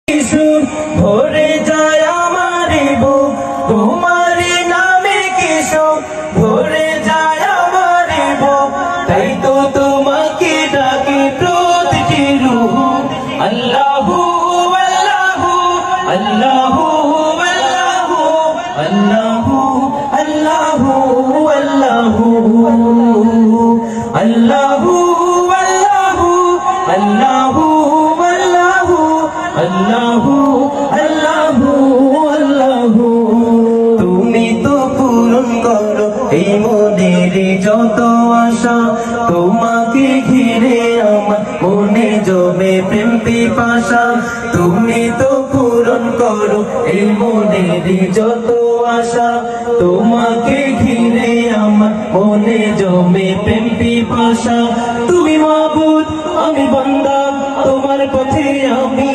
কিশোর ভরে যায় আমার বুক তোমার নামে কিশোর ভরে যায় আমার বুক তাই তো তোমাকে ডাকে প্রতিটি রূহ আল্লাহু আল্লাহু আল্লাহু আল্লাহু আল্লাহু আল্লাহু আল্লাহু আল্লাহু আল্লাহু আল্লাহু আল্লাহু আল্লাহু তুমি তো পূরণ করো এই মনের যত আশা তোমাকে ঘিরে আমার মনে জমে প্রেম পিপাসা তুমি তো পূরণ করো এই মনের যত আশা তোমাকে ঘিরে আমার মনে জমে প্রেম পিপাসা তুমি মাবুদ আমি বান্দা তোমার পথে আমি